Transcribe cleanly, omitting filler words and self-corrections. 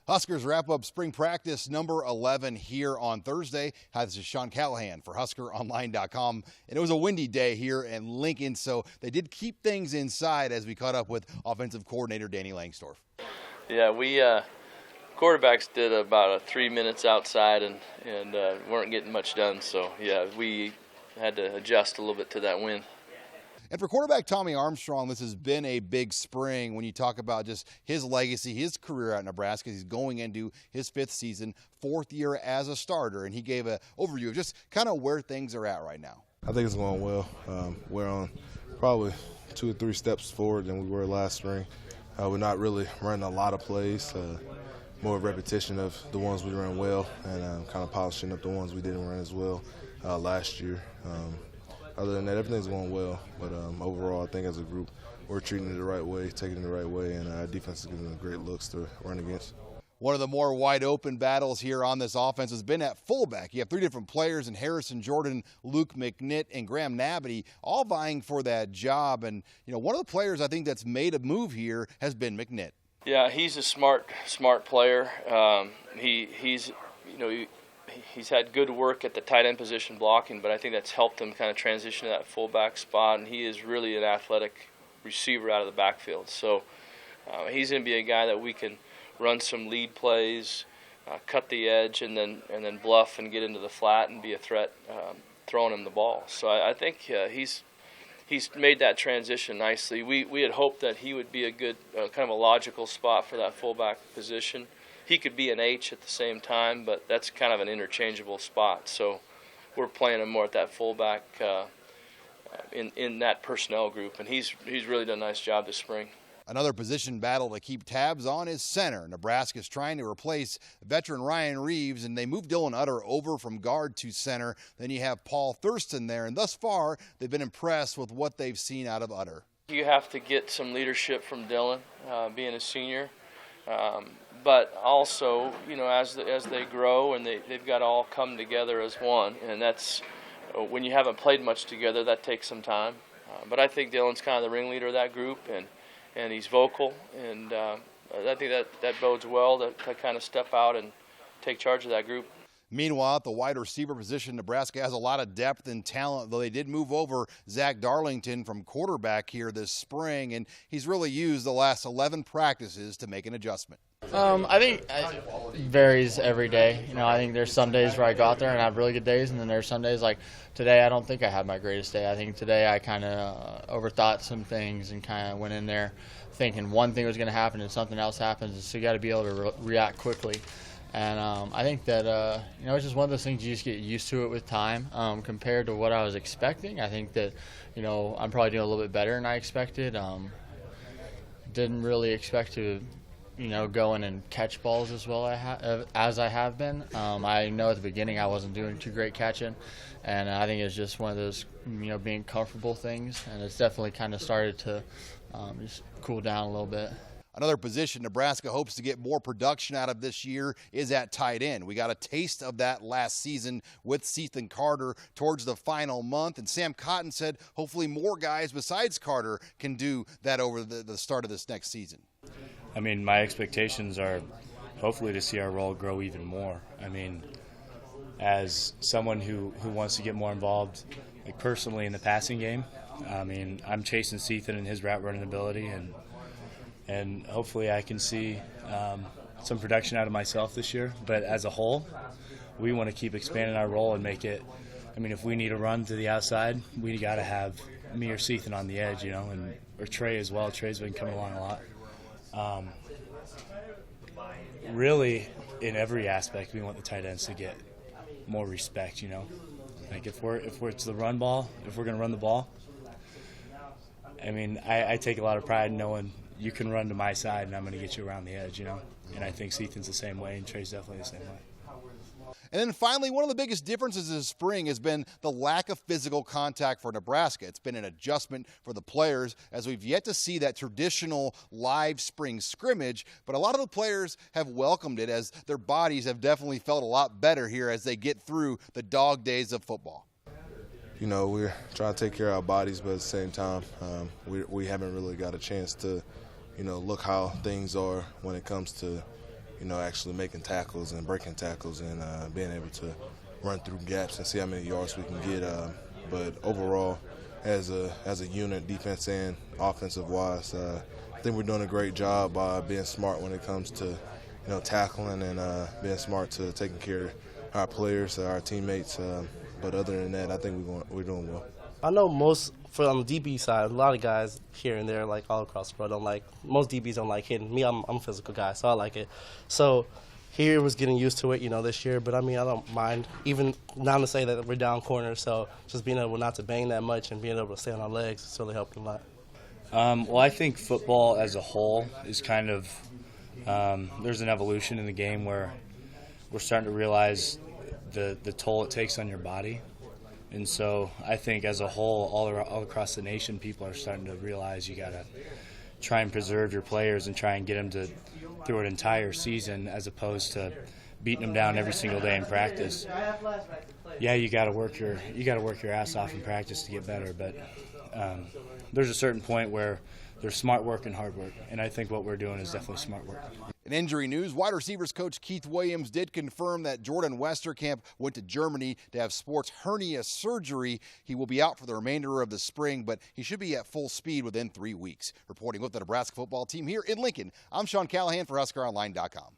Huskers wrap up spring practice number 11 here on Thursday. Hi, this is Sean Callahan for HuskerOnline.com. And it was a windy day here in Lincoln, so they did keep things inside as we caught up with offensive coordinator Danny Langsdorf. Yeah, we quarterbacks did about 3 minutes outside and weren't getting much done. So, yeah, we had to adjust a little bit to that wind. And for quarterback Tommy Armstrong, this has been a big spring when you talk about just his legacy, his career at Nebraska. He's going into his 5th season, 4th year as a starter, and he gave an overview of just kind of where things are at right now. I think it's going well. We're on probably 2 or 3 steps forward than we were last spring. We're not really running a lot of plays, more repetition of the ones we ran well and kind of polishing up the ones we didn't run as well last year. Other than that, everything's going well. But overall, I think as a group, we're treating it the right way, taking it the right way, and our defense is giving us great looks to run against. One of the more wide-open battles here on this offense has been at fullback. You have 3 different players in Harrison Jordan, Luke McNitt, and Graham Nabity, all vying for that job. And, you know, one of the players I think that's made a move here has been McNitt. Yeah, he's a smart player. He's had good work at the tight end position blocking, but I think that's helped him kind of transition to that fullback spot, and he is really an athletic receiver out of the backfield. So he's going to be a guy that we can run some lead plays, cut the edge, and then bluff and get into the flat and be a threat throwing him the ball. So I think he's made that transition nicely. We had hoped that he would be a good kind of a logical spot for that fullback position. He could be an H at the same time, but that's kind of an interchangeable spot. So we're playing him more at that fullback in that personnel group, and he's really done a nice job this spring. Another position battle to keep tabs on is center. Nebraska's trying to replace veteran Ryan Reeves, and they moved Dylan Utter over from guard to center. Then you have Paul Thurston there, and thus far they've been impressed with what they've seen out of Utter. You have to get some leadership from Dylan, being a senior. But also, you know, as they grow and they've got to all come together as one, and that's when you haven't played much together, that takes some time. But I think Dylan's kind of the ringleader of that group, and he's vocal, and I think that bodes well to kind of step out and take charge of that group. Meanwhile, at the wide receiver position, Nebraska has a lot of depth and talent, though they did move over Zack Darlington from quarterback here this spring, and he's really used the last 11 practices to make an adjustment. I think it varies every day. You know, I think there's some days where I go out there and have really good days, and then there's some days like today I don't think I had my greatest day. I think today I kind of overthought some things and kind of went in there thinking one thing was going to happen and something else happens, so you got to be able to react quickly. And I think that, you know, it's just one of those things you just get used to it with time. Compared to what I was expecting, I think that, you know, I'm probably doing a little bit better than I expected. Didn't really expect to, you know, go in and catch balls as well as I have been. I know at the beginning I wasn't doing too great catching, and I think it's just one of those, you know, being comfortable things, and it's definitely kind of started to just cool down a little bit. Another position Nebraska hopes to get more production out of this year is at tight end. We got a taste of that last season with Ethan Carter towards the final month, and Sam Cotton said hopefully more guys besides Carter can do that over the start of this next season. I mean, my expectations are hopefully to see our role grow even more. I mean, as someone who wants to get more involved, like personally in the passing game, I mean, I'm chasing Ethan and his route running ability, and hopefully I can see some production out of myself this year. But as a whole, we want to keep expanding our role and make it, I mean, if we need a run to the outside, we got to have me or Ethan on the edge, you know, or Trey as well. Trey's been coming along a lot. Really, in every aspect, we want the tight ends to get more respect, you know. Like if it's the run ball, if we're going to run the ball, I mean, I take a lot of pride in knowing you can run to my side and I'm going to get you around the edge, you know. And I think Ethan's the same way, and Trey's definitely the same way. And then finally, one of the biggest differences this spring has been the lack of physical contact for Nebraska. It's been an adjustment for the players, as we've yet to see that traditional live spring scrimmage, but a lot of the players have welcomed it, as their bodies have definitely felt a lot better here as they get through the dog days of football. You know, we're trying to take care of our bodies, but at the same time, we haven't really got a chance to, you know, look how things are when it comes to actually making tackles and breaking tackles and being able to run through gaps and see how many yards we can get. But overall, as a unit, defense and offensive-wise, I think we're doing a great job being smart when it comes to tackling and being smart to taking care of our players, our teammates. But other than that, I think we're doing well. I know most, on the DB side, a lot of guys here and there, like all across the world, most DBs don't like hitting. Me, I'm a physical guy, so I like it. So here was getting used to it, this year. But, I don't mind, even not to say that we're down corners. So just being able not to bang that much and being able to stay on our legs has really helped a lot. Well, I think football as a whole is kind of there's an evolution in the game where we're starting to realize the toll it takes on your body. And so I think as a whole, all across the nation, people are starting to realize you got to try and preserve your players and try and get them through an entire season as opposed to beating them down every single day in practice. Yeah, you got to work your ass off in practice to get better, but there's a certain point where there's smart work and hard work, and I think what we're doing is definitely smart work. In injury news, wide receivers coach Keith Williams did confirm that Jordan Westerkamp went to Germany to have sports hernia surgery. He will be out for the remainder of the spring, but he should be at full speed within 3 weeks. Reporting with the Nebraska football team here in Lincoln, I'm Sean Callahan for HuskerOnline.com.